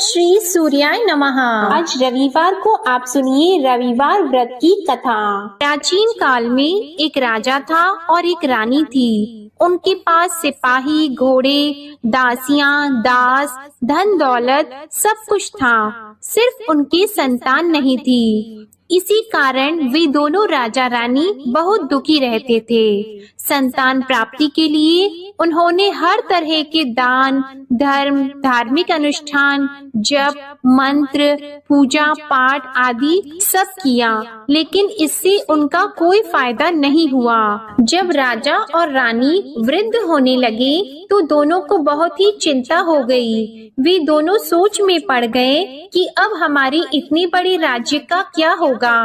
श्री सूर्याय नमः। आज रविवार को आप सुनिए रविवार व्रत की कथा। प्राचीन काल में एक राजा था और एक रानी थी। उनके पास सिपाही, घोड़े, दासियां, दास, धन दौलत सब कुछ था, सिर्फ उनकी संतान नहीं थी। इसी कारण वे दोनों राजा रानी बहुत दुखी रहते थे। संतान प्राप्ति के लिए उन्होंने हर तरह के दान, धर्म, धार्मिक अनुष्ठान, जप, मंत्र, पूजा पाठ आदि सब किया, लेकिन इससे उनका कोई फायदा नहीं हुआ। जब राजा और रानी वृद्ध होने लगे तो दोनों को बहुत ही चिंता हो गई। वे दोनों सोच में पड़ गए कि अब हमारे इतने बड़े राज्य का क्या होगा,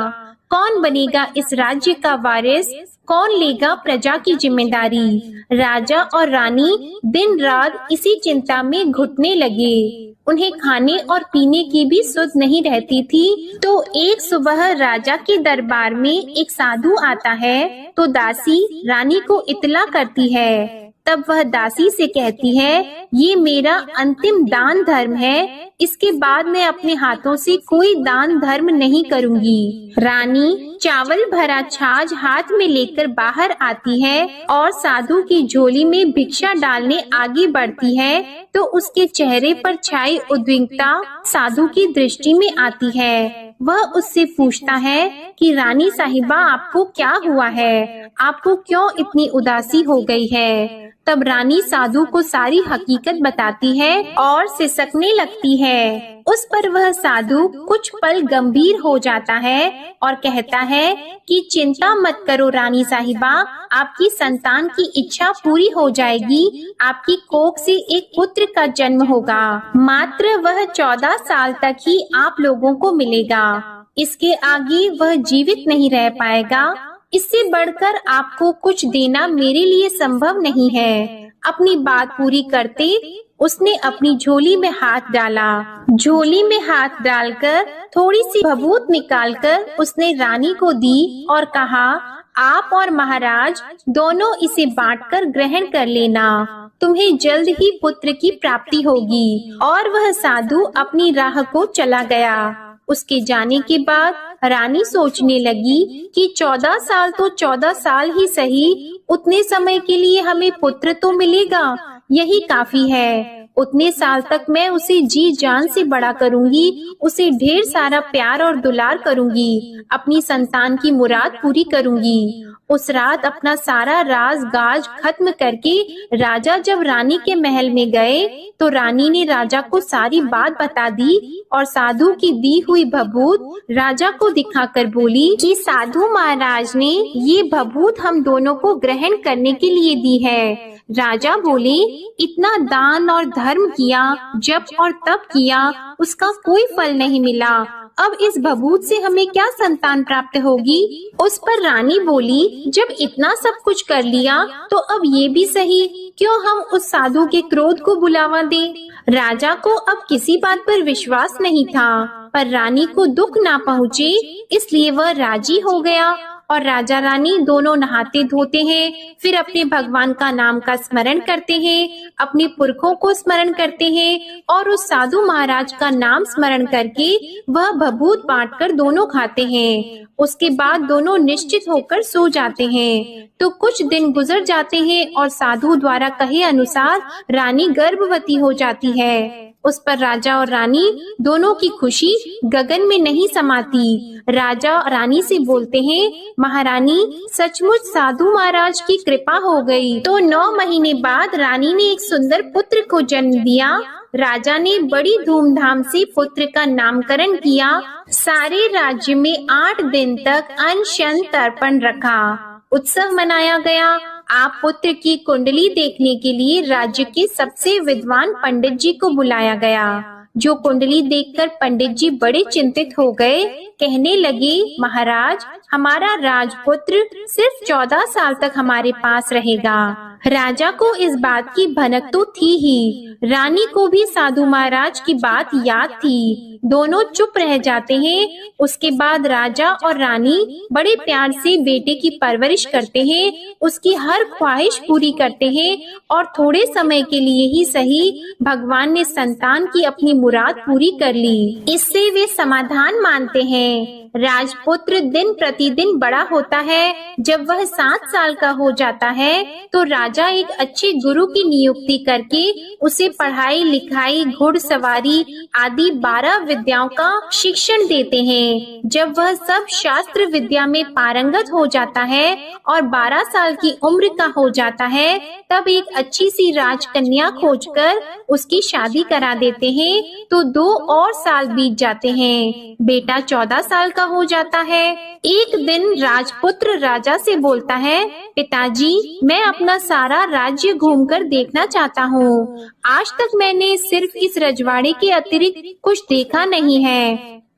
कौन बनेगा इस राज्य का वारिस, कौन लेगा प्रजा की जिम्मेदारी। राजा और रानी दिन रात इसी चिंता में घुटने लगे। उन्हें खाने और पीने की भी सुध नहीं रहती थी। तो एक सुबह राजा के दरबार में एक साधु आता है तो दासी रानी को इत्तला करती है। तब वह दासी से कहती है, ये मेरा अंतिम दान धर्म है, इसके बाद मैं अपने हाथों से कोई दान धर्म नहीं करूंगी। रानी चावल भरा छाछ हाथ में लेकर बाहर आती है और साधु की झोली में भिक्षा डालने आगे बढ़ती है तो उसके चेहरे पर छाई उद्विग्नता साधु की दृष्टि में आती है। वह उससे पूछता है कि रानी साहिबा, आपको क्या हुआ है, आपको क्यों इतनी उदासी हो गई है। तब रानी साधु को सारी हकीकत बताती है और सिसकने लगती है। उस पर वह साधु कुछ पल गंभीर हो जाता है और कहता है कि चिंता मत करो रानी साहिबा, आपकी संतान की इच्छा पूरी हो जाएगी। आपकी कोख से एक पुत्र का जन्म होगा, मात्र वह 14 साल तक ही आप लोगों को मिलेगा। इसके आगे वह जीवित नहीं रह पाएगा। इससे बढ़कर आपको कुछ देना मेरे लिए संभव नहीं है। अपनी बात पूरी करते उसने अपनी झोली में हाथ डाला। झोली में हाथ डालकर थोड़ी सी भभूत निकालकर उसने रानी को दी और कहा, आप और महाराज दोनों इसे बांटकर ग्रहण कर लेना, तुम्हें जल्द ही पुत्र की प्राप्ति होगी। और वह साधु अपनी राह को चला गया। उसके जाने के बाद रानी सोचने लगी कि 14 साल तो 14 साल ही सही, उतने समय के लिए हमें पुत्र तो मिलेगा, यही काफी है। उतने साल तक मैं उसे जी जान से बड़ा करूंगी, उसे ढेर सारा प्यार और दुलार करूंगी, अपनी संतान की मुराद पूरी करूंगी। उस रात अपना सारा राज गाज खत्म करके राजा जब रानी के महल में गए तो रानी ने राजा को सारी बात बता दी और साधु की दी हुई भभूत राजा को दिखाकर बोली कि साधु महाराज ने ये भभूत हम दोनों को ग्रहण करने के लिए दी है। राजा बोले, इतना दान और धर्म किया, जप और तप किया, उसका कोई फल नहीं मिला। अब इस भभूत से हमें क्या संतान प्राप्त होगी। उस पर रानी बोली, जब इतना सब कुछ कर लिया तो अब ये भी सही, क्यों हम उस साधु के क्रोध को बुलावा दें। राजा को अब किसी बात पर विश्वास नहीं था, पर रानी को दुख ना पहुँचे इसलिए वह राजी हो गया। और राजा रानी दोनों नहाते धोते हैं, फिर अपने भगवान का नाम का स्मरण करते हैं, अपने पुरखों को स्मरण करते हैं और उस साधु महाराज का नाम स्मरण करके वह भभूत बांटकर दोनों खाते हैं। उसके बाद दोनों निश्चित होकर सो जाते हैं। तो कुछ दिन गुजर जाते हैं और साधु द्वारा कहे अनुसार रानी गर्भवती हो जाती है। उस पर राजा और रानी दोनों की खुशी गगन में नहीं समाती। राजा रानी से बोलते हैं, महारानी सचमुच साधु महाराज की कृपा हो गई। तो 9 महीने बाद रानी ने एक सुंदर पुत्र को जन्म दिया। राजा ने बड़ी धूमधाम से पुत्र का नामकरण किया। सारे राज्य में 8 दिन तक अनशन तर्पण रखा, उत्सव मनाया गया। आप पुत्र की कुंडली देखने के लिए राज्य के सबसे विद्वान पंडित जी को बुलाया गया। जो कुंडली देखकर पंडित जी बड़े चिंतित हो गए, कहने लगे, महाराज हमारा राजपुत्र सिर्फ 14 साल तक हमारे पास रहेगा। राजा को इस बात की भनक तो थी ही, रानी को भी साधु महाराज की बात याद थी। दोनों चुप रह जाते हैं। उसके बाद राजा और रानी बड़े प्यार से बेटे की परवरिश करते हैं, उसकी हर ख्वाहिश पूरी करते हैं और थोड़े समय के लिए ही सही भगवान ने संतान की अपनी मुराद पूरी कर ली। इससे वे समाधान मानते हैं। राजपुत्र दिन प्रतिदिन बड़ा होता है। जब वह 7 साल का हो जाता है तो राजा एक अच्छे गुरु की नियुक्ति करके उसे पढ़ाई लिखाई, घुड़सवारी आदि 12 विद्याओं का शिक्षण देते हैं। जब वह सब शास्त्र विद्या में पारंगत हो जाता है और 12 साल की उम्र का हो जाता है, तब एक अच्छी सी राजकन्या खोजकर उसकी शादी करा देते हैं। तो 2 और साल बीत जाते हैं। बेटा 14 साल का हो जाता है। एक दिन राजपुत्र राजा से बोलता है, पिताजी, मैं अपना सारा राज्य घूमकर देखना चाहता हूँ। आज तक मैंने सिर्फ इस रजवाड़े के अतिरिक्त कुछ देखा नहीं है।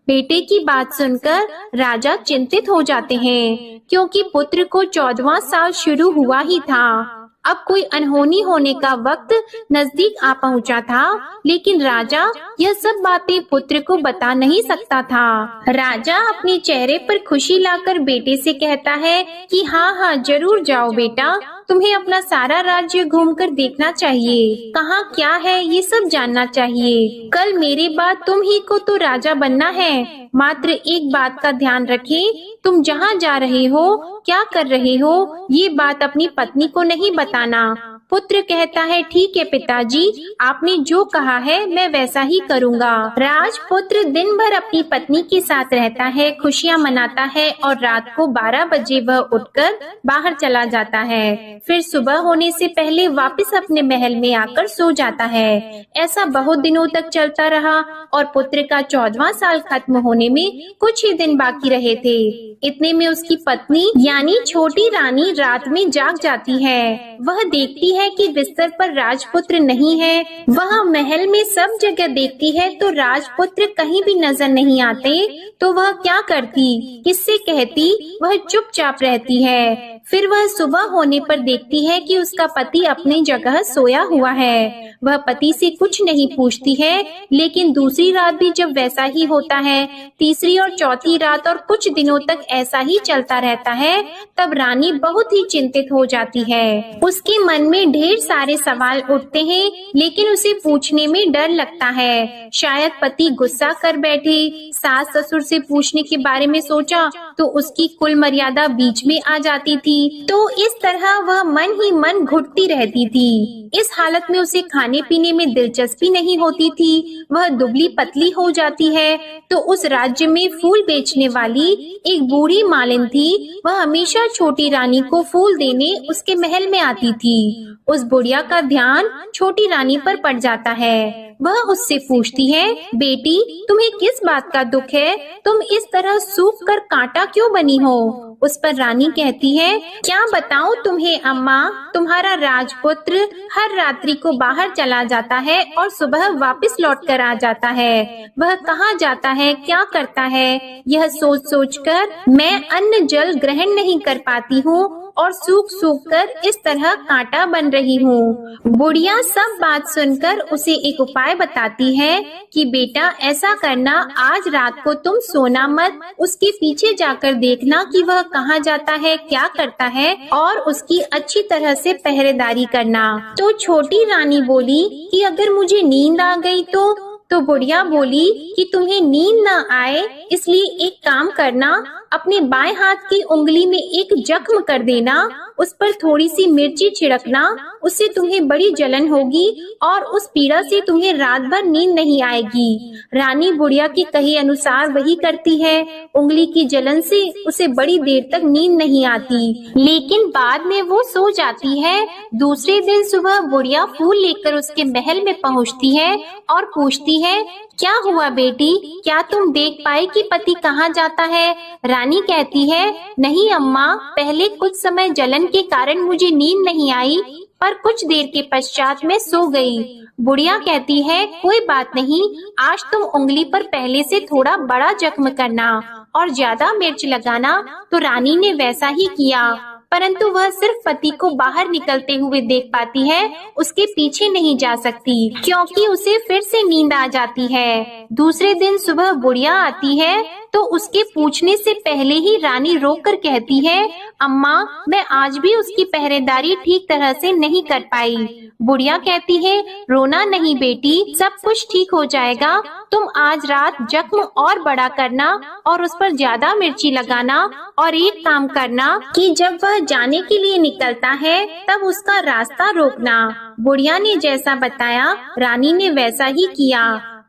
बेटे की बात सुनकर राजा चिंतित हो जाते हैं, क्योंकि पुत्र को 14वां साल शुरू हुआ ही था। अब कोई अनहोनी होने का वक्त नजदीक आ पहुंचा था, लेकिन राजा यह सब बातें पुत्र को बता नहीं सकता था। राजा अपने चेहरे पर खुशी लाकर बेटे से कहता है कि हाँ, जरूर जाओ बेटा, तुम्हें अपना सारा राज्य घूमकर देखना चाहिए। कहाँ क्या है ये सब जानना चाहिए। कल मेरे बाद तुम ही को तो राजा बनना है। मात्र एक बात का ध्यान रखें, तुम जहाँ जा रहे हो, क्या कर रहे हो, ये बात अपनी पत्नी को नहीं बताना। पुत्र कहता है, ठीक है पिताजी, आपने जो कहा है मैं वैसा ही करूँगा। राजपुत्र दिन भर अपनी पत्नी के साथ रहता है, खुशियाँ मनाता है और रात को 12 बजे वह उठकर बाहर चला जाता है। फिर सुबह होने से पहले वापस अपने महल में आकर सो जाता है। ऐसा बहुत दिनों तक चलता रहा और पुत्र का 14वां साल खत्म होने में कुछ ही दिन बाकी रहे थे। इतने में उसकी पत्नी यानी छोटी रानी रात में जाग जाती है। वह देखती है कि बिस्तर पर राजपुत्र नहीं है। वह महल में सब जगह देखती है तो राजपुत्र कहीं भी नजर नहीं आते। तो वह क्या करती, किससे कहती? वह चुपचाप रहती है। फिर वह सुबह होने पर देखती है कि उसका पति अपनी जगह सोया हुआ है। वह पति से कुछ नहीं पूछती है, लेकिन दूसरी रात भी जब वैसा ही होता है, तीसरी और चौथी रात और कुछ दिनों तक ऐसा ही चलता रहता है, तब रानी बहुत ही चिंतित हो जाती है। उसके मन में ढेर सारे सवाल उठते हैं, लेकिन उसे पूछने में डर लगता है। शायद पति गुस्सा कर बैठे। सास ससुर से पूछने के बारे में सोचा तो उसकी कुल मर्यादा बीच में आ जाती थी। तो इस तरह वह मन ही मन घुटती रहती थी। इस हालत में उसे खाने पीने में दिलचस्पी नहीं होती थी। वह दुबली पतली हो जाती है। तो उस राज्य में फूल बेचने वाली एक बूढ़ी मालिन थी। वह हमेशा छोटी रानी को फूल देने उसके महल में आती थी। उस बुढ़िया का ध्यान छोटी रानी पर पड़ जाता है। वह उससे पूछती है, बेटी, तुम्हें किस बात का दुख है? तुम इस तरह सूख कर कांटा क्यों बनी हो? उस पर रानी कहती है, क्या बताऊं तुम्हें अम्मा, तुम्हारा राजपुत्र हर रात्रि को बाहर चला जाता है और सुबह वापस लौट कर आ जाता है। वह कहाँ जाता है, क्या करता है, यह सोच सोच कर मैं अन्न जल ग्रहण नहीं कर पाती हूँ और सूख सूख कर इस तरह कांटा बन रही हूँ। बुढ़िया सब बात सुनकर उसे एक उपाय बताती है कि बेटा ऐसा करना, आज रात को तुम सोना मत, उसके पीछे जाकर देखना कि वह कहाँ जाता है, क्या करता है और उसकी अच्छी तरह से पहरेदारी करना। तो छोटी रानी बोली कि अगर मुझे नींद आ गई तो बुढ़िया बोली कि तुम्हें नींद न आए इसलिए एक काम करना, अपने बाएं हाथ की उंगली में एक जख्म कर देना, उस पर थोड़ी सी मिर्ची छिड़कना, उससे तुम्हें बड़ी जलन होगी और उस पीड़ा से तुम्हें रात भर नींद नहीं आएगी। रानी बुढ़िया के कहे अनुसार वही करती है। उंगली की जलन से उसे बड़ी देर तक नींद नहीं आती, लेकिन बाद में वो सो जाती है। दूसरे दिन सुबह बुढ़िया फूल लेकर उसके महल में पहुँचती है और पूछती है, क्या हुआ बेटी, क्या तुम देख पाई कि पति कहाँ जाता है? रानी कहती है, नहीं अम्मा, पहले कुछ समय जलन के कारण मुझे नींद नहीं आई, पर कुछ देर के पश्चात मैं सो गई। बुढ़िया कहती है, कोई बात नहीं, आज तुम उंगली पर पहले से थोड़ा बड़ा जख्म करना और ज्यादा मिर्च लगाना। तो रानी ने वैसा ही किया। परंतु वह सिर्फ पति को बाहर निकलते हुए देख पाती है, उसके पीछे नहीं जा सकती क्योंकि उसे फिर से नींद आ जाती है। दूसरे दिन सुबह बुढ़िया आती है तो उसके पूछने से पहले ही रानी रोककर कहती है, अम्मा, मैं आज भी उसकी पहरेदारी ठीक तरह से नहीं कर पाई। बुढ़िया कहती है, रोना नहीं बेटी, सब कुछ ठीक हो जाएगा। तुम आज रात जख्म और बड़ा करना और उस पर ज्यादा मिर्ची लगाना और एक काम करना कि जब वह जाने के लिए निकलता है तब उसका रास्ता रोकना। बुढ़िया ने जैसा बताया रानी ने वैसा ही किया।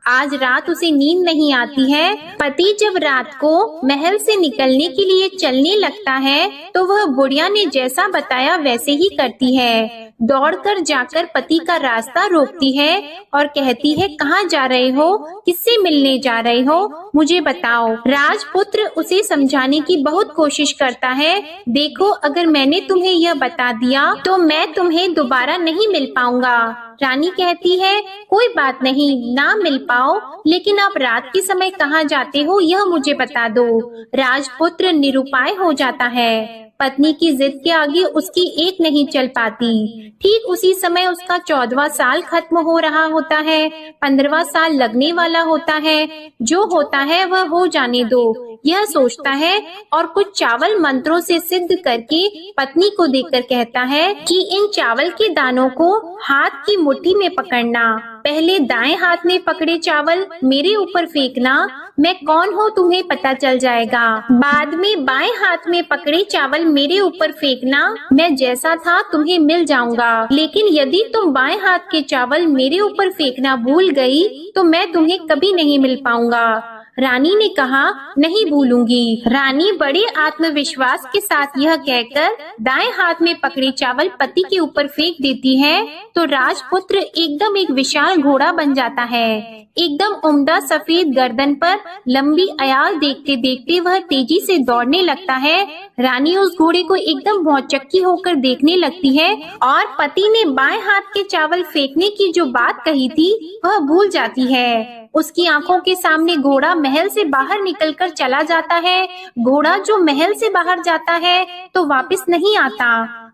आज रात उसे नींद नहीं आती है। पति जब रात को महल से निकलने के लिए चलने लगता है तो वह बुढ़िया ने जैसा बताया वैसे ही करती है। दौड़कर जाकर पति का रास्ता रोकती है और कहती है, कहाँ जा रहे हो, किससे मिलने जा रहे हो, मुझे बताओ। राजपुत्र उसे समझाने की बहुत कोशिश करता है। देखो, अगर मैंने तुम्हें यह बता दिया तो मैं तुम्हें दोबारा नहीं मिल पाऊंगा। रानी कहती है, कोई बात नहीं, ना मिल पाओ, लेकिन आप रात के समय कहाँ जाते हो यह मुझे बता दो। राजपुत्र निरुपाय हो जाता है। पत्नी की जिद के आगे उसकी एक नहीं चल पाती। ठीक उसी समय उसका 14वां साल खत्म हो रहा होता है, 15वां साल लगने वाला होता है। जो होता है वह हो जाने दो, यह सोचता है और कुछ चावल मंत्रों से सिद्ध करके पत्नी को देकर कहता है कि इन चावल के दानों को हाथ की मुट्ठी में पकड़ना। पहले दाएं हाथ में पकड़े चावल मेरे ऊपर फेंकना, मैं कौन हूँ तुम्हें पता चल जाएगा। बाद में बाएं हाथ में पकड़े चावल मेरे ऊपर फेंकना, मैं जैसा था तुम्हें मिल जाऊंगा। लेकिन यदि तुम बाएं हाथ के चावल मेरे ऊपर फेंकना भूल गई तो मैं तुम्हें कभी नहीं मिल पाऊंगा। रानी ने कहा, नहीं भूलूंगी। रानी बड़े आत्मविश्वास के साथ यह कहकर दाएं हाथ में पकड़े चावल पति के ऊपर फेंक देती है तो राजपुत्र एकदम एक विशाल घोड़ा बन जाता है। एकदम उम्दा सफेद गर्दन पर लंबी अयाल देखते देखते वह तेजी से दौड़ने लगता है। रानी उस घोड़े को एकदम भौचक्की होकर देखने लगती है और पति ने बाएं हाथ के चावल फेंकने की जो बात कही थी वह भूल जाती है। उसकी आंखों के सामने घोड़ा महल से बाहर निकलकर चला जाता है। घोड़ा जो महल से बाहर जाता है तो वापस नहीं आता।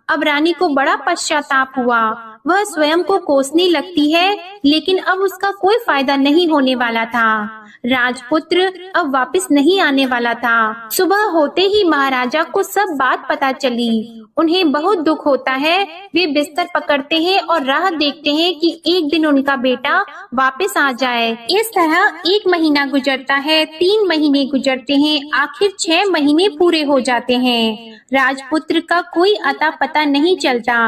अब रानी को बड़ा पश्चाताप हुआ। वह स्वयं को कोसने लगती है, लेकिन अब उसका कोई फायदा नहीं होने वाला था। राजपुत्र अब वापस नहीं आने वाला था। सुबह होते ही महाराजा को सब बात पता चली। उन्हें बहुत दुख होता है। वे बिस्तर पकड़ते हैं और राह देखते हैं कि एक दिन उनका बेटा वापस आ जाए। इस तरह 1 महीना गुजरता है, 3 महीने गुजरते हैं, आखिर 6 महीने पूरे हो जाते हैं। राजपुत्र का कोई अता पता नहीं चलता।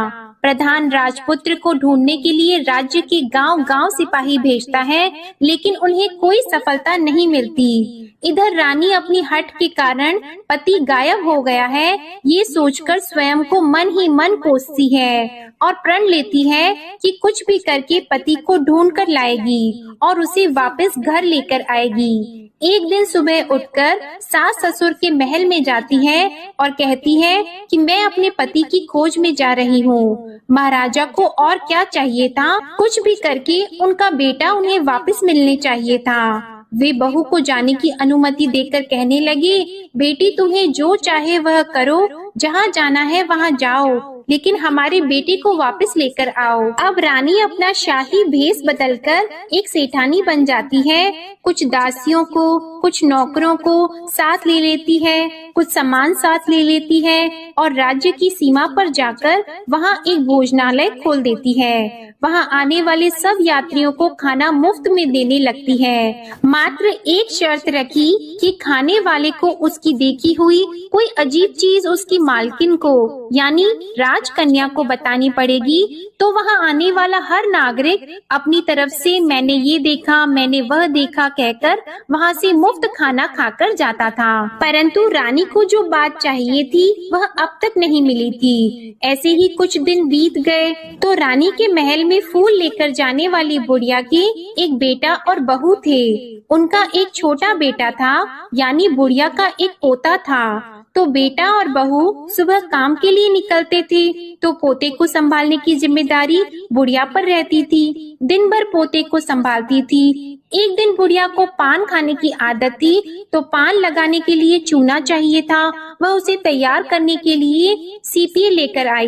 प्रधान राजपुत्र को ढूंढने के लिए राज्य के गांव-गांव सिपाही भेजता है, लेकिन उन्हें कोई सफलता नहीं मिलती। इधर रानी अपनी हठ के कारण पति गायब हो गया है, ये सोचकर स्वयं को मन ही मन कोसती है और प्रण लेती है कि कुछ भी करके पति को ढूंढ कर लाएगी और उसे वापस घर लेकर आएगी। एक दिन सुबह उठकर सास ससुर के महल में जाती है और कहती है कि मैं अपने पति की खोज में जा रही हूँ। महाराजा को और क्या चाहिए था, कुछ भी करके उनका बेटा उन्हें वापस मिलने चाहिए था। वे बहू को जाने की अनुमति देकर कहने लगे, बेटी तुम्हें जो चाहे वह करो, जहाँ जाना है वहाँ जाओ, लेकिन हमारे बेटे को वापस लेकर आओ। अब रानी अपना शाही भेष बदलकर एक सेठानी बन जाती है। कुछ दासियों को, कुछ नौकरों को साथ ले लेती है, कुछ सामान साथ ले लेती है और राज्य की सीमा पर जाकर वहाँ एक भोजनालय खोल देती है। वहाँ आने वाले सब यात्रियों को खाना मुफ्त में देने लगती है। मात्र एक शर्त रखी कि खाने वाले को उसकी देखी हुई कोई अजीब चीज उसकी मालकिन को यानी राजकन्या को बतानी पड़ेगी, तो वहाँ आने वाला हर नागरिक अपनी तरफ से मैंने ये देखा, मैंने वह देखा कहकर वहाँ से मुफ्त खाना खाकर जाता था। परंतु रानी को जो बात चाहिए थी वह अब तक नहीं मिली थी। ऐसे ही कुछ दिन बीत गए तो रानी के महल में फूल लेकर जाने वाली बुढ़िया के एक बेटा और बहू थे। उनका एक छोटा बेटा था, यानी बुढ़िया का एक पोता था। तो बेटा और बहू सुबह काम के लिए निकलते थे तो पोते को संभालने की जिम्मेदारी बुढ़िया पर रहती थी। दिन भर पोते को संभालती थी। एक दिन बुढ़िया को पान खाने की आदत थी, तो पान लगाने के लिए चूना चाहिए था। वह उसे तैयार करने के लिए सीपियाँ लेकर आई।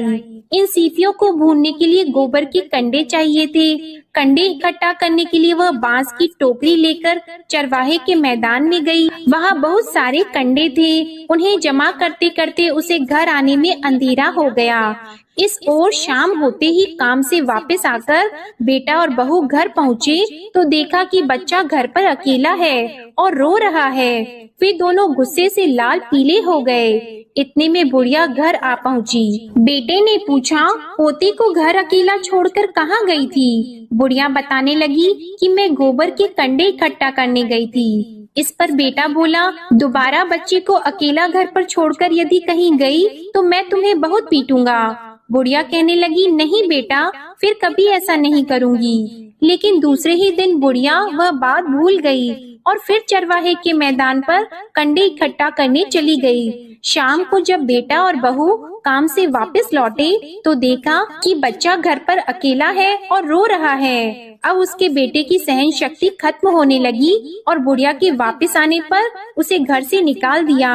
इन सीपियों को भूनने के लिए गोबर के कंडे चाहिए थे। कंडे इकट्ठा करने के लिए वह बांस की टोकरी लेकर चरवाहे के मैदान में गई। वहाँ बहुत सारे कंडे थे। उन्हें जमा करते करते उसे घर आने में अंधेरा हो गया। इस ओर शाम होते ही काम से वापस आकर बेटा और बहू घर पहुँचे तो देखा कि बच्चा घर पर अकेला है और रो रहा है। वे दोनों गुस्से से लाल पीले हो गए। इतने में बुढ़िया घर आ पहुँची। बेटे ने पूछा, पोते को घर अकेला छोड़कर कहाँ गई थी? बुढ़िया बताने लगी कि मैं गोबर के कंडे इकट्ठा करने गई थी। इस पर बेटा बोला, दोबारा बच्चे को अकेला घर पर छोड़कर यदि कहीं गई तो मैं तुम्हें बहुत पीटूंगा। बुढ़िया कहने लगी, नहीं बेटा, फिर कभी ऐसा नहीं करूंगी। लेकिन दूसरे ही दिन बुढ़िया वह बात भूल गई और फिर चरवाहे के मैदान पर कंडे इकट्ठा करने चली गई। शाम को जब बेटा और बहू काम से वापस लौटे तो देखा कि बच्चा घर पर अकेला है और रो रहा है। अब उसके बेटे की सहन शक्ति खत्म होने लगी और बुढ़िया के वापस आने पर उसे घर से निकाल दिया।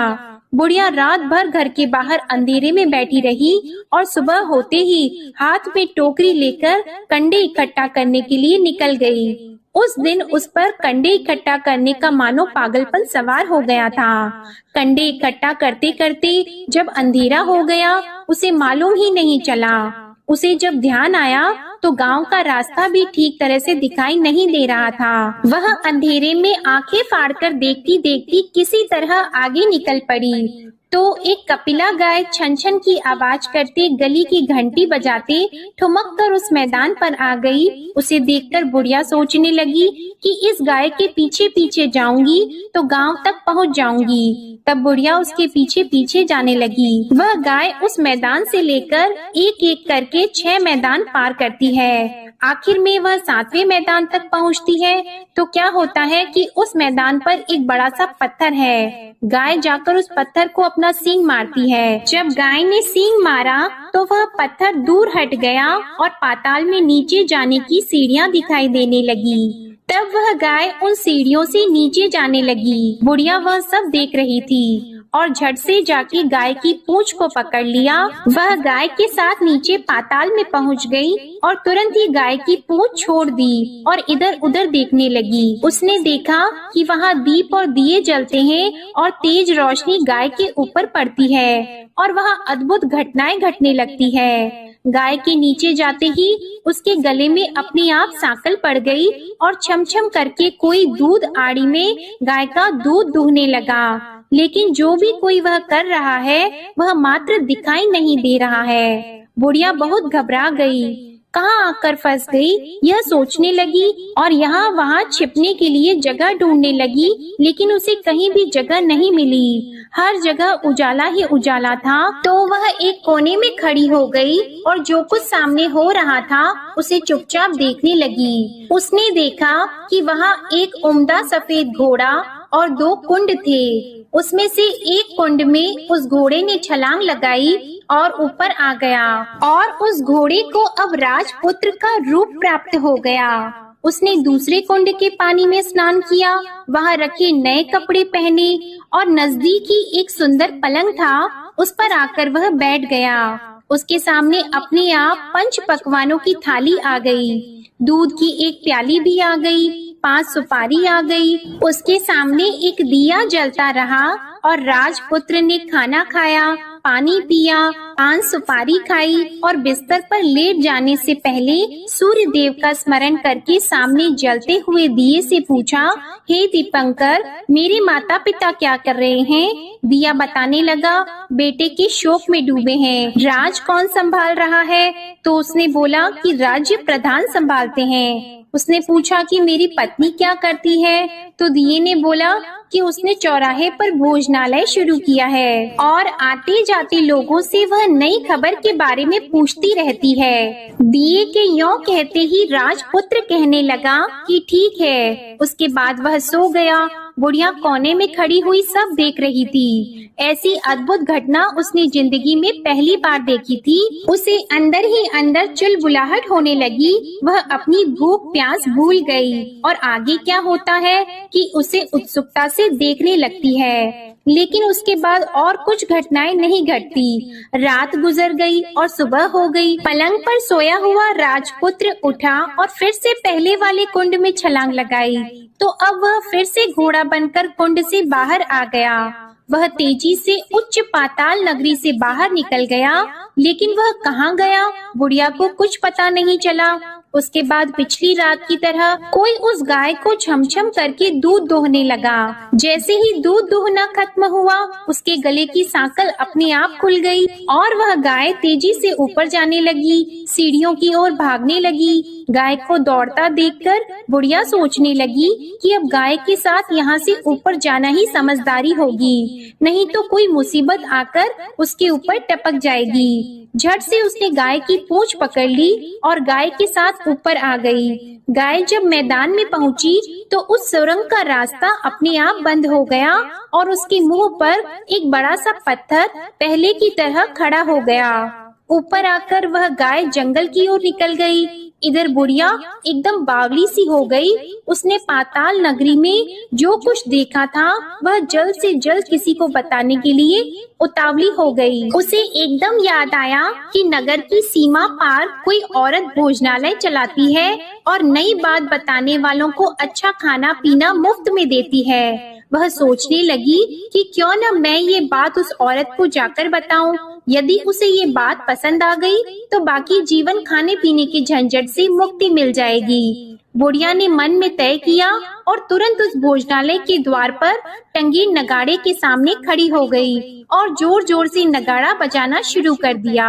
बुढ़िया रात भर घर के बाहर अंधेरे में बैठी रही और सुबह होते ही हाथ में टोकरी लेकर कंडे इकट्ठा करने के लिए निकल गई। उस दिन उस पर कंडे इकट्ठा करने का मानो पागलपन सवार हो गया था। कंडे इकट्ठा करते करते जब अंधेरा हो गया उसे मालूम ही नहीं चला। उसे जब ध्यान आया तो गांव का रास्ता भी ठीक तरह से दिखाई नहीं दे रहा था। वह अंधेरे में आंखें फाड़कर देखती देखती किसी तरह आगे निकल पड़ी तो एक कपिला गाय छन छन की आवाज करते गली की घंटी बजाते ठुमक कर उस मैदान पर आ गई। उसे देखकर बुढ़िया सोचने लगी कि इस गाय के पीछे पीछे जाऊंगी तो गांव तक पहुंच जाऊंगी। तब बुढ़िया उसके पीछे पीछे जाने लगी। वह गाय उस मैदान से लेकर एक एक करके 6 मैदान पार करती है। आखिर में वह 7वें मैदान तक पहुंचती है तो क्या होता है कि उस मैदान पर एक बड़ा सा पत्थर है। गाय जाकर उस पत्थर को अपना सींग मारती है। जब गाय ने सींग मारा तो वह पत्थर दूर हट गया और पाताल में नीचे जाने की सीढ़ियां दिखाई देने लगी। तब वह गाय उन सीढ़ियों से नीचे जाने लगी। बुढ़िया वह सब देख रही थी और झट से जाके गाय की पूंछ को पकड़ लिया। वह गाय के साथ नीचे पाताल में पहुंच गई और तुरंत ही गाय की पूंछ छोड़ दी और इधर उधर देखने लगी। उसने देखा कि वहाँ दीप और दिए जलते हैं और तेज रोशनी गाय के ऊपर पड़ती है और वहाँ अद्भुत घटनाएं घटने लगती है। गाय के नीचे जाते ही उसके गले में अपने आप सांकल पड़ गई और छमछम करके कोई दूध आड़ी में गाय का दूध दूहने लगा। लेकिन जो भी कोई वह कर रहा है वह मात्र दिखाई नहीं दे रहा है। बुढ़िया बहुत घबरा गई, कहाँ आकर फंस गई यह सोचने लगी और यहाँ वहाँ छिपने के लिए जगह ढूंढने लगी। लेकिन उसे कहीं भी जगह नहीं मिली। हर जगह उजाला ही उजाला था। तो वह एक कोने में खड़ी हो गई और जो कुछ सामने हो रहा था उसे चुपचाप देखने लगी। उसने देखा कि वहाँ एक उम्दा सफेद घोड़ा और 2 कुंड थे। उसमें से एक कुंड में उस घोड़े ने छलांग लगाई और ऊपर आ गया और उस घोड़े को अब राजपुत्र का रूप प्राप्त हो गया। उसने दूसरे कुंड के पानी में स्नान किया, वहाँ रखे नए कपड़े पहने और नजदीक ही एक सुंदर पलंग था, उस पर आकर वह बैठ गया। उसके सामने अपने आप 5 पकवानों की थाली आ गई। दूध की एक प्याली भी आ गई, 5 सुपारी आ गई। उसके सामने एक दिया जलता रहा और राजपुत्र ने खाना खाया, पानी पिया, 5 सुपारी खाई और बिस्तर पर लेट जाने से पहले सूर्य देव का स्मरण करके सामने जलते हुए दिए से पूछा, हे दीपंकर, मेरे माता पिता क्या कर रहे हैं? दिया बताने लगा, बेटे के शोक में डूबे हैं। राज कौन संभाल रहा है? तो उसने बोला कि राज्य प्रधान संभालते हैं। उसने पूछा कि मेरी पत्नी क्या करती है? तो दिए ने बोला कि उसने चौराहे पर भोजनालय शुरू किया है और आते जाते लोगों से वह नई खबर के बारे में पूछती रहती है। दिए के यों कहते ही राजपुत्र कहने लगा कि ठीक है। उसके बाद वह सो गया बुढ़िया कोने में खड़ी हुई सब देख रही थी। ऐसी अद्भुत घटना उसने जिंदगी में पहली बार देखी थी। उसे अंदर ही अंदर चुलबुलाहट होने लगी। वह अपनी भूख प्यास भूल गई और आगे क्या होता है कि उसे उत्सुकता से देखने लगती है। लेकिन उसके बाद और कुछ घटनाएं नहीं घटती। रात गुजर गई और सुबह हो गई। पलंग पर सोया हुआ राजपुत्र उठा और फिर से पहले वाले कुंड में छलांग लगाई। तो अब वह फिर से घोड़ा बनकर कुंड से बाहर आ गया। वह तेजी से उच्च पाताल नगरी से बाहर निकल गया, लेकिन वह कहाँ गया बुढ़िया को कुछ पता नहीं चला। उसके बाद पिछली रात की तरह कोई उस गाय को छमछम करके दूध दोहने लगा। जैसे ही दूध दोहना खत्म हुआ, उसके गले की सांकल अपने आप खुल गई और वह गाय तेजी से ऊपर जाने लगी, सीढ़ियों की ओर भागने लगी। गाय को दौड़ता देखकर बुढ़िया सोचने लगी कि अब गाय के साथ यहाँ से ऊपर जाना ही समझदारी होगी, नहीं तो कोई मुसीबत आकर उसके ऊपर टपक जाएगी। झट से उसने गाय की पूंछ पकड़ ली और गाय के साथ ऊपर आ गई। गाय जब मैदान में पहुंची तो उस सुरंग का रास्ता अपने आप बंद हो गया और उसके मुंह पर एक बड़ा सा पत्थर पहले की तरह खड़ा हो गया। ऊपर आकर वह गाय जंगल की ओर निकल गई। इधर बुढ़िया एकदम बावली सी हो गई। उसने पाताल नगरी में जो कुछ देखा था वह जल्द से जल्द किसी को बताने के लिए उतावली हो गई। उसे एकदम याद आया कि नगर की सीमा पार कोई औरत भोजनालय चलाती है और नई बात बताने वालों को अच्छा खाना पीना मुफ्त में देती है। वह सोचने लगी कि क्यों न मैं ये बात उस औरत को जाकर बताऊं। यदि उसे ये बात पसंद आ गई तो बाकी जीवन खाने पीने के झंझट से मुक्ति मिल जाएगी। बुढ़िया ने मन में तय किया और तुरंत उस भोजनालय के द्वार पर टंगे नगाड़े के सामने खड़ी हो गई और जोर जोर से नगाड़ा बजाना शुरू कर दिया।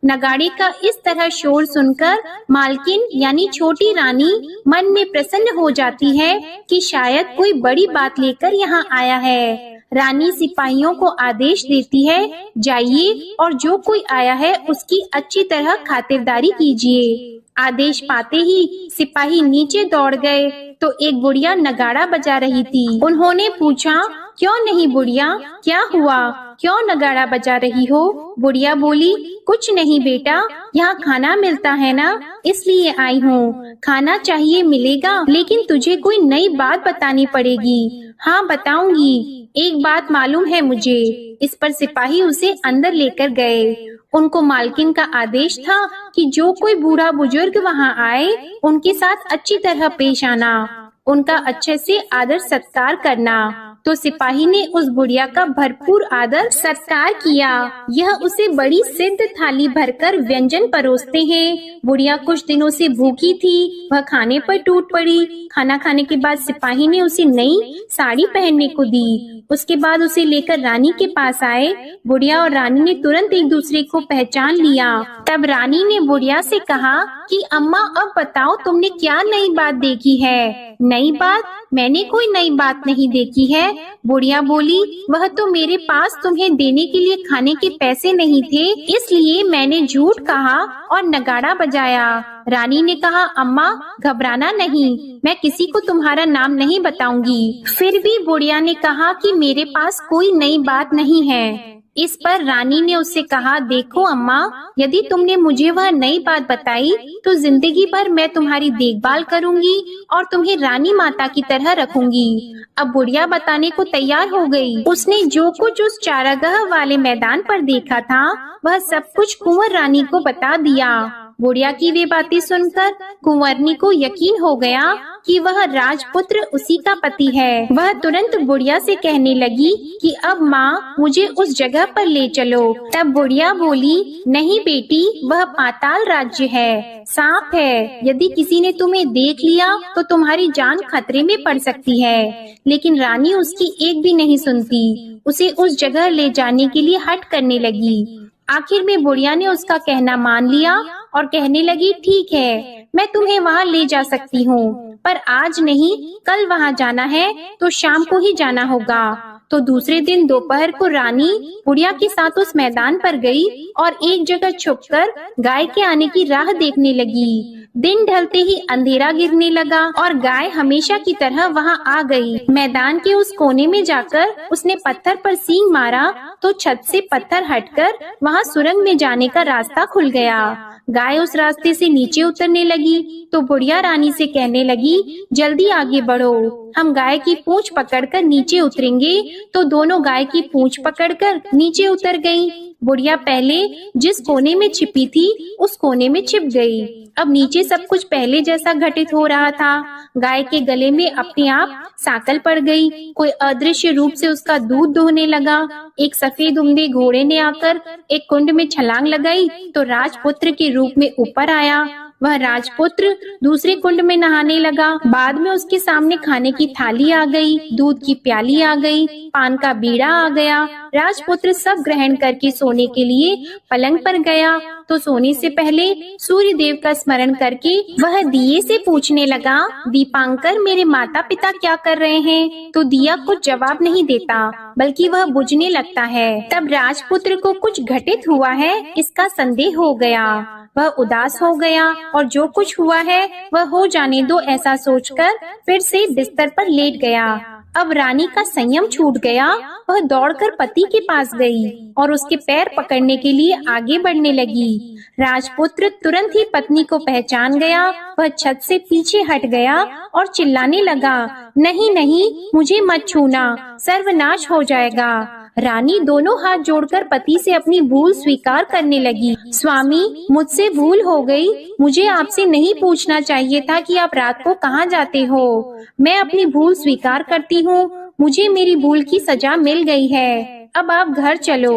नगाड़े का इस तरह शोर सुनकर मालकिन यानी छोटी रानी मन में प्रसन्न हो जाती है कि शायद कोई बड़ी बात लेकर यहाँ आया है। रानी सिपाहियों को आदेश देती है, जाइए और जो कोई आया है उसकी अच्छी तरह खातिरदारी कीजिए। आदेश पाते ही सिपाही नीचे दौड़ गए तो एक बुढ़िया नगाड़ा बजा रही थी। उन्होंने पूछा, क्यों नहीं बुढ़िया, क्या हुआ, क्यों नगाड़ा बजा रही हो? बुढ़िया बोली, कुछ नहीं बेटा, यहाँ खाना मिलता है ना, इसलिए आई हूँ। खाना चाहिए मिलेगा, लेकिन तुझे कोई नई बात बतानी पड़ेगी। हाँ बताऊंगी, एक बात मालूम है मुझे। इस पर सिपाही उसे अंदर लेकर गए। उनको मालकिन का आदेश था कि जो कोई बूढ़ा बुजुर्ग वहाँ आए उनके साथ अच्छी तरह पेश आना, उनका अच्छे से आदर सत्कार करना। तो सिपाही ने उस बुढ़िया का भरपूर आदर सत्कार किया। यह उसे बड़ी सिद्ध थाली भरकर व्यंजन परोसते हैं। बुढ़िया कुछ दिनों से भूखी थी, वह खाने पर टूट पड़ी। खाना खाने के बाद सिपाही ने उसे नई साड़ी पहनने को दी। उसके बाद उसे लेकर रानी के पास आए। बुढ़िया और रानी ने तुरंत एक दूसरे को पहचान लिया। तब रानी ने बुढ़िया से कहा कि अम्मा अब बताओ तुमने क्या नई बात देखी है? नई बात? मैंने कोई नई बात नहीं देखी है। बुढ़िया बोली, वह तो मेरे पास तुम्हें देने के लिए खाने के पैसे नहीं थे, इसलिए मैंने झूठ कहा और नगाड़ा बजाया। रानी ने कहा, अम्मा घबराना नहीं, मैं किसी को तुम्हारा नाम नहीं बताऊंगी। फिर भी बुढ़िया ने कहा कि मेरे पास कोई नई बात नहीं है। इस पर रानी ने उससे कहा, देखो अम्मा, यदि तुमने मुझे वह नई बात बताई तो जिंदगी भर मैं तुम्हारी देखभाल करूंगी और तुम्हें रानी माता की तरह रखूंगी। अब बुढ़िया बताने को तैयार हो गई। उसने जो कुछ उस चारागाह वाले मैदान पर देखा था वह सब कुछ कुंवर रानी को बता दिया। बुढ़िया की वे बातें सुनकर कुंवरनी को यकीन हो गया कि वह राजपुत्र उसी का पति है। वह तुरंत बुढ़िया से कहने लगी कि अब माँ मुझे उस जगह पर ले चलो। तब बुढ़िया बोली, नहीं बेटी, वह पाताल राज्य है, सांप है। यदि किसी ने तुम्हें देख लिया तो तुम्हारी जान खतरे में पड़ सकती है। लेकिन रानी उसकी एक भी नहीं सुनती, उसे उस जगह ले जाने के लिए हठ करने लगी। आखिर में बुढ़िया ने उसका कहना मान लिया और कहने लगी, ठीक है, मैं तुम्हें वहाँ ले जा सकती हूँ, पर आज नहीं, कल वहाँ जाना है तो शाम को ही जाना होगा। तो दूसरे दिन दोपहर को रानी बुढ़िया के साथ उस मैदान पर गई और एक जगह छुपकर गाय के आने की राह देखने लगी। दिन ढलते ही अंधेरा गिरने लगा और गाय हमेशा की तरह वहां आ गई। मैदान के उस कोने में जाकर उसने पत्थर पर सींग मारा तो छत से पत्थर हटकर वहां सुरंग में जाने का रास्ता खुल गया। गाय उस रास्ते से नीचे उतरने लगी तो बुढ़िया रानी से कहने लगी, जल्दी आगे बढ़ो, हम गाय की पूंछ पकड़कर नीचे उतरेंगे। तो दोनों गाय की पूंछ पकड़कर नीचे उतर गईं। बुढ़िया पहले जिस कोने में छिपी थी उस कोने में छिप गई। अब नीचे सब कुछ पहले जैसा घटित हो रहा था। गाय के गले में अपने आप सांकल पड़ गई। कोई अदृश्य रूप से उसका दूध दोहने लगा। एक सफेद उम्दे घोड़े ने आकर एक कुंड में छलांग लगाई तो राजपुत्र के रूप में ऊपर आया। वह राजपुत्र दूसरे कुंड में नहाने लगा। बाद में उसके सामने खाने की थाली आ गई, दूध की प्याली आ गई, पान का बीड़ा आ गया। राजपुत्र सब ग्रहण करके सोने के लिए पलंग पर गया तो सोने से पहले सूर्य देव का स्मरण करके वह दिए से पूछने लगा, दीपांकर मेरे माता पिता क्या कर रहे हैं? तो दिया कुछ जवाब नहीं देता बल्कि वह बुझने लगता है। तब राजपुत्र को कुछ घटित हुआ है इसका संदेह हो गया। वह उदास हो गया और जो कुछ हुआ है वह हो जाने दो ऐसा सोचकर फिर से बिस्तर पर लेट गया। अब रानी का संयम छूट गया। वह दौड़कर पति के पास गई और उसके पैर पकड़ने के लिए आगे बढ़ने लगी। राजपुत्र तुरंत ही पत्नी को पहचान गया। वह छत से पीछे हट गया और चिल्लाने लगा, नहीं नहीं, मुझे मत छूना, सर्वनाश हो जाएगा। रानी दोनों हाथ जोड़कर पति से अपनी भूल स्वीकार करने लगी। स्वामी, मुझसे भूल हो गई। मुझे आपसे नहीं पूछना चाहिए था कि आप रात को कहाँ जाते हो। मैं अपनी भूल स्वीकार करती हूँ। मुझे मेरी भूल की सजा मिल गई है। अब आप घर चलो।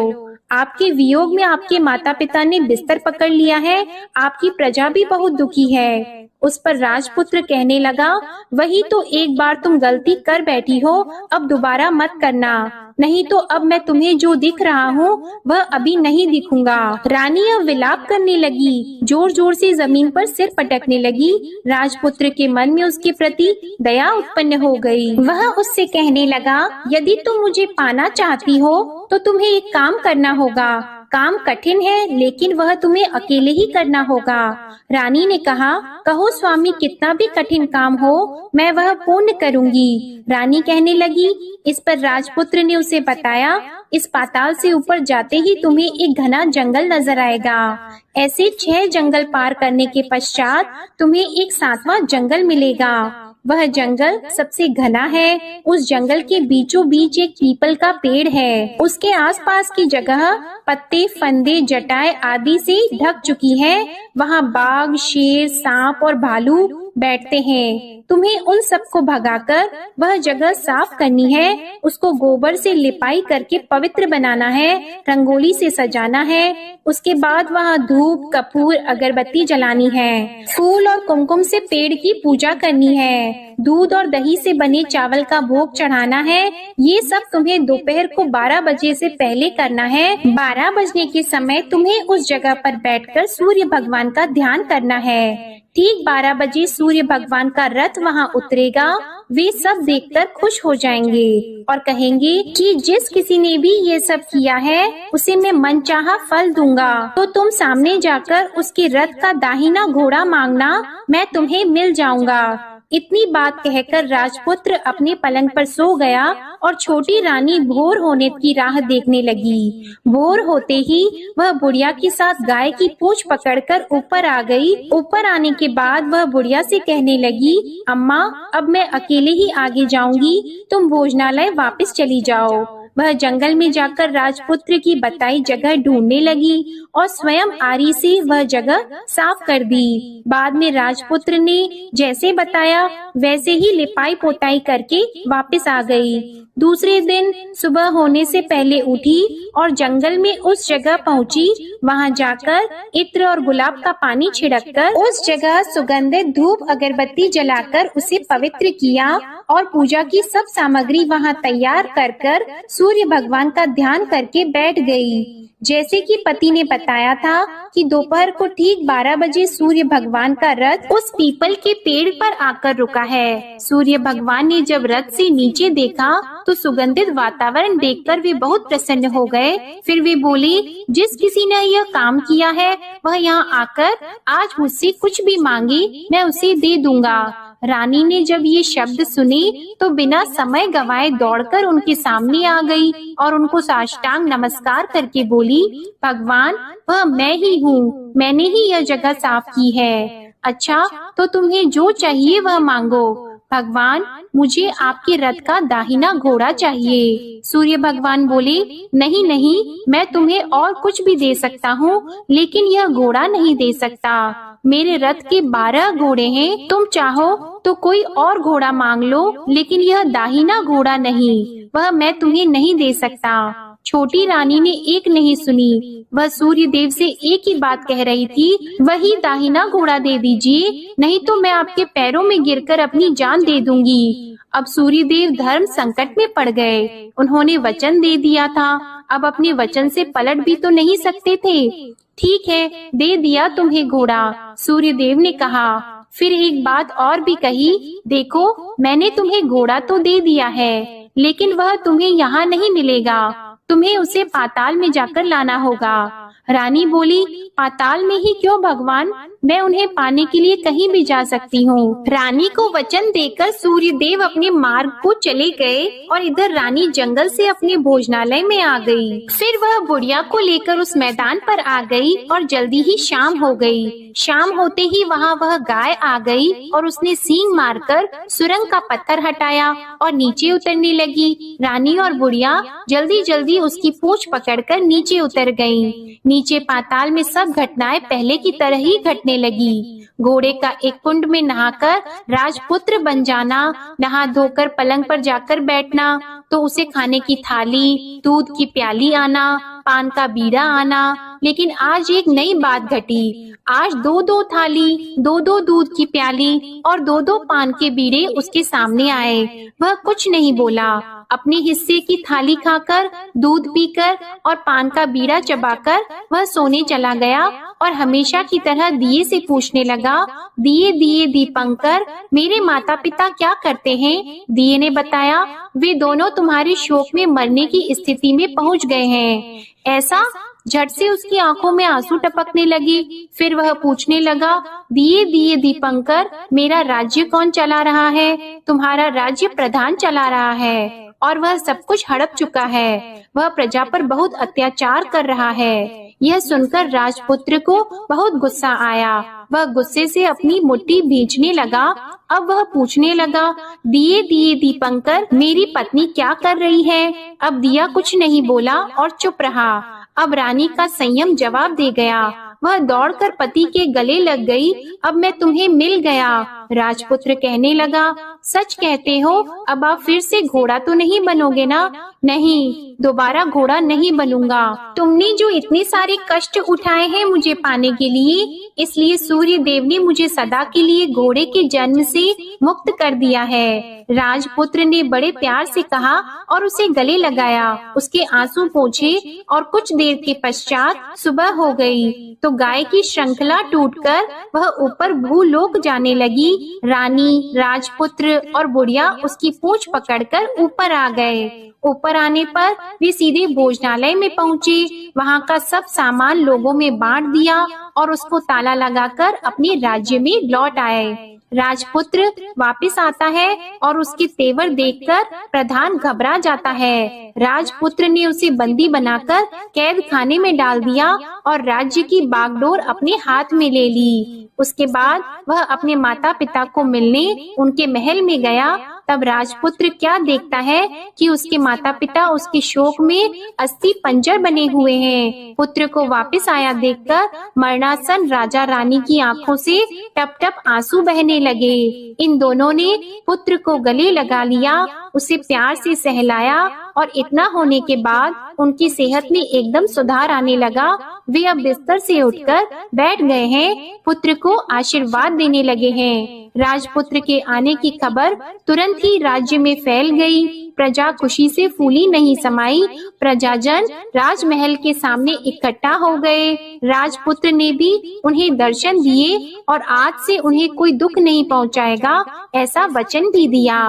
आपके वियोग में आपके माता पिता ने बिस्तर पकड़ लिया है। आपकी प्रजा भी बहुत दुखी है। उस पर राजपुत्र कहने लगा, वही तो एक बार तुम गलती कर बैठी हो, अब दोबारा मत करना, नहीं तो अब मैं तुम्हें जो दिख रहा हूँ वह अभी नहीं दिखूंगा। रानी अब विलाप करने लगी, जोर जोर से जमीन पर सिर पटकने लगी। राजपुत्र के मन में उसके प्रति दया उत्पन्न हो गई। वह उससे कहने लगा, यदि तुम मुझे पाना चाहती हो तो तुम्हें एक काम करना होगा। काम कठिन है लेकिन वह तुम्हें अकेले ही करना होगा। रानी ने कहा, कहो स्वामी, कितना भी कठिन काम हो मैं वह पूर्ण करूंगी। रानी कहने लगी। इस पर राजपुत्र ने उसे बताया, इस पाताल से ऊपर जाते ही तुम्हें एक घना जंगल नजर आएगा। ऐसे 6 जंगल पार करने के पश्चात तुम्हें एक 7वां जंगल मिलेगा। वह जंगल सबसे घना है। उस जंगल के बीचों बीच एक पीपल का पेड़ है। उसके आसपास की जगह पत्ते, फंदे, जटाएं आदि से ढक चुकी है। वहाँ बाघ, शेर, सांप और भालू बैठते हैं। तुम्हें उन सबको भगाकर वह जगह साफ करनी है। उसको गोबर से लिपाई करके पवित्र बनाना है, रंगोली से सजाना है। उसके बाद वहाँ धूप, कपूर, अगरबत्ती जलानी है। फूल और कुमकुम से पेड़ की पूजा करनी है। दूध और दही से बने चावल का भोग चढ़ाना है। ये सब तुम्हें दोपहर को 12 बजे से पहले करना है। 12 बजने के समय तुम्हें उस जगह पर बैठकर सूर्य भगवान का ध्यान करना है। ठीक 12 बजे सूर्य भगवान का रथ वहाँ उतरेगा। वे सब देखकर खुश हो जाएंगे और कहेंगे कि जिस किसी ने भी ये सब किया है उसे मैं मनचाहा फल दूंगा। तो तुम सामने जाकर उसके रथ का दाहिना घोड़ा मांगना, मैं तुम्हें मिल जाऊंगा। इतनी बात कहकर राजपुत्र अपने पलंग पर सो गया और छोटी रानी भोर होने की राह देखने लगी। भोर होते ही वह बुढ़िया के साथ गाय की पूंछ पकड़कर ऊपर आ गई। ऊपर आने के बाद वह बुढ़िया से कहने लगी, अम्मा, अब मैं अकेले ही आगे जाऊंगी, तुम भोजनालय वापस चली जाओ। वह जंगल में जाकर राजपुत्र की बताई जगह ढूंढने लगी और स्वयं आरी से वह जगह साफ कर दी। बाद में राजपुत्र ने जैसे बताया वैसे ही लिपाई पोताई करके वापस आ गई। दूसरे दिन सुबह होने से पहले उठी और जंगल में उस जगह पहुंची। वहां जाकर इत्र और गुलाब का पानी छिड़ककर उस जगह सुगंधित धूप अगरबत्ती जलाकर उसे पवित्र किया और पूजा की सब सामग्री वहां तैयार कर सूर्य भगवान का ध्यान करके बैठ गई। जैसे कि पति ने बताया था कि दोपहर को ठीक 12 बजे सूर्य भगवान का रथ उस पीपल के पेड़ पर आकर रुका है। सूर्य भगवान ने जब रथ से नीचे देखा तो सुगंधित वातावरण देखकर वे बहुत प्रसन्न हो गए। फिर वे बोले, जिस किसी ने यह काम किया है वह यहाँ आकर आज मुझसे कुछ भी मांगे मैं उसे दे दूंगा। रानी ने जब ये शब्द सुने तो बिना समय गवाए दौड़कर उनके सामने आ गई और उनको साष्टांग नमस्कार करके बोली, भगवान वह मैं ही हूँ, मैंने ही यह जगह साफ की है। अच्छा, तो तुम्हें जो चाहिए वह मांगो। भगवान मुझे आपके रथ का दाहिना घोड़ा चाहिए। सूर्य भगवान बोले, नहीं नहीं, मैं तुम्हें और कुछ भी दे सकता हूँ, लेकिन यह घोड़ा नहीं दे सकता। मेरे रथ के 12 घोड़े हैं, तुम चाहो तो कोई और घोड़ा मांग लो, लेकिन यह दाहिना घोड़ा नहीं, वह मैं तुम्हें नहीं दे सकता। छोटी रानी ने एक नहीं सुनी, वह सूर्य देव से एक ही बात कह रही थी, वही दाहिना घोड़ा दे दीजिए, नहीं तो मैं आपके पैरों में गिरकर अपनी जान दे दूंगी। अब सूर्य देव धर्म संकट में पड़ गए। उन्होंने वचन दे दिया था, अब अपने वचन से पलट भी तो नहीं सकते थे। ठीक है, दे दिया तुम्हें घोड़ा, सूर्य देव ने कहा। फिर एक बात और भी कही, देखो मैंने तुम्हें घोड़ा तो दे दिया है, लेकिन वह तुम्हें यहाँ नहीं मिलेगा, तुम्हें उसे पाताल में जाकर लाना होगा। रानी बोली, पाताल में ही क्यों भगवान, मैं उन्हें पाने के लिए कहीं भी जा सकती हूँ। रानी को वचन देकर सूर्य देव अपने मार्ग को चले गए और इधर रानी जंगल से अपने भोजनालय में आ गई। फिर वह बुढ़िया को लेकर उस मैदान पर आ गई और जल्दी ही शाम हो गई। शाम होते ही वहाँ वह गाय आ गई और उसने सींग मारकर सुरंग का पत्थर हटाया और नीचे उतरने लगी। रानी और बुढ़िया जल्दी जल्दी उसकी पूंछ पकड़कर नीचे उतर गईं। नीचे पाताल में सब घटनाएं पहले की तरह ही घटने लगी। घोड़े का एक कुंड में नहाकर राजपुत्र बन जाना, नहा धोकर पलंग पर जाकर बैठना, तो उसे खाने की थाली, दूध की प्याली आना, पान का बीड़ा आना। लेकिन आज एक नई बात घटी। आज 2-2 थाली, 2-2 दूध की प्याली और 2-2 पान के बीड़े उसके सामने आए। वह कुछ नहीं बोला। अपने हिस्से की थाली खाकर, दूध पीकर और पान का बीड़ा चबाकर वह सोने चला गया और हमेशा की तरह दिए से पूछने लगा, दिए दिए दीपंकर, मेरे माता पिता क्या करते हैं? दिए ने बताया, वे दोनों तुम्हारे शोक में मरने की स्थिति में पहुंच गए हैं। ऐसा? झट से उसकी आंखों में आंसू टपकने लगे। फिर वह पूछने लगा, दिए दिए दीपंकर, मेरा राज्य कौन चला रहा है? तुम्हारा राज्य प्रधान चला रहा है और वह सब कुछ हड़प चुका है। वह प्रजा पर बहुत अत्याचार कर रहा है। यह सुनकर राजपुत्र को बहुत गुस्सा आया। वह गुस्से से अपनी मुट्ठी भींचने लगा। अब वह पूछने लगा, दिए दिए दीपंकर, मेरी पत्नी क्या कर रही है? अब दिया कुछ नहीं बोला और चुप रहा। अब रानी का संयम जवाब दे गया। वह दौड़कर पति के गले लग गई। अब मैं तुम्हें मिल गया। राजपुत्र कहने लगा, सच कहते हो? अब आप फिर से घोड़ा तो नहीं बनोगे ना? नहीं, दोबारा घोड़ा नहीं बनूंगा। तुमने जो इतने सारे कष्ट उठाए हैं मुझे पाने के लिए, इसलिए सूर्य देव ने मुझे सदा के लिए घोड़े के जन्म से मुक्त कर दिया है। राजपुत्र ने बड़े प्यार से कहा और उसे गले लगाया। उसके आंसू पोंछे और कुछ देर के पश्चात सुबह हो गई तो गाय की श्रृंखला टूटकर वह ऊपर भूलोक जाने लगी। रानी, राजपुत्र और बुढ़िया उसकी पूंछ पकड़कर ऊपर आ गए। ऊपर आने पर वे सीधे भोजनालय में पहुँचे। वहाँ का सब सामान लोगों में बांट दिया और उसको ताला लगाकर अपने राज्य में लौट आए। राजपुत्र वापस आता है और उसके तेवर देखकर प्रधान घबरा जाता है। राजपुत्र ने उसे बंदी बनाकर कैद खाने में डाल दिया और राज्य की बागडोर अपने हाथ में ले ली। उसके बाद वह अपने माता पिता को मिलने उनके महल में गया। तब राजपुत्र क्या देखता है कि उसके माता पिता उसके शोक में अस्थि पंजर बने हुए हैं। पुत्र को वापस आया देखकर मरणासन राजा रानी की आंखों से टप टप आंसू बहने लगे। इन दोनों ने पुत्र को गले लगा लिया, उसे प्यार से सहलाया और इतना होने के बाद उनकी सेहत में एकदम सुधार आने लगा। वे अब बिस्तर से उठकर बैठ गए हैं, पुत्र को आशीर्वाद देने लगे हैं। राजपुत्र के आने की खबर तुरंत ही राज्य में फैल गई। प्रजा खुशी से फूली नहीं समाई। प्रजाजन राजमहल के सामने इकट्ठा हो गए। राजपुत्र ने भी उन्हें दर्शन दिए और आज से उन्हें कोई दुख नहीं पहुंचाएगा, ऐसा वचन भी दिया।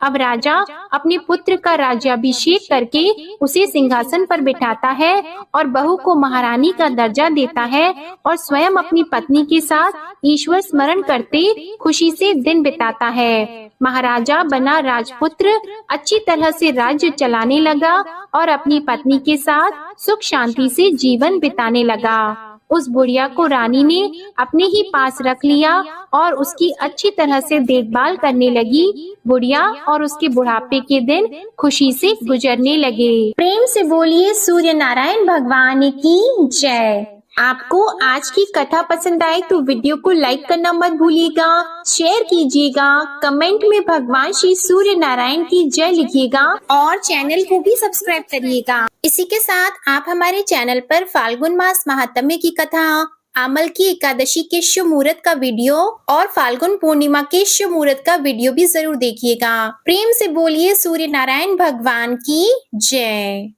अब राजा अपने पुत्र का राज्याभिषेक करके उसे सिंहासन पर बिठाता है और बहू को महारानी का दर्जा देता है और स्वयं अपनी पत्नी के साथ ईश्वर स्मरण करते खुशी से दिन बिताता है। महाराजा बना राजपुत्र अच्छी तरह से राज्य चलाने लगा और अपनी पत्नी के साथ सुख शांति से जीवन बिताने लगा। उस बुढ़िया को रानी ने अपने ही पास रख लिया और उसकी अच्छी तरह से देखभाल करने लगी। बुढ़िया और उसके बुढ़ापे के दिन खुशी से गुजरने लगे। प्रेम से बोलिए सूर्य नारायण भगवान की जय। आपको आज की कथा पसंद आए तो वीडियो को लाइक करना मत भूलिएगा, शेयर कीजिएगा, कमेंट में भगवान श्री सूर्य नारायण की जय लिखिएगा और चैनल को भी सब्सक्राइब करिएगा। इसी के साथ आप हमारे चैनल पर फाल्गुन मास महात्म्य की कथा, आमल की एकादशी के शुभ मुहूर्त का वीडियो और फाल्गुन पूर्णिमा के शुभ मुहूर्त का वीडियो भी जरूर देखिएगा। प्रेम से बोलिए सूर्य नारायण भगवान की जय।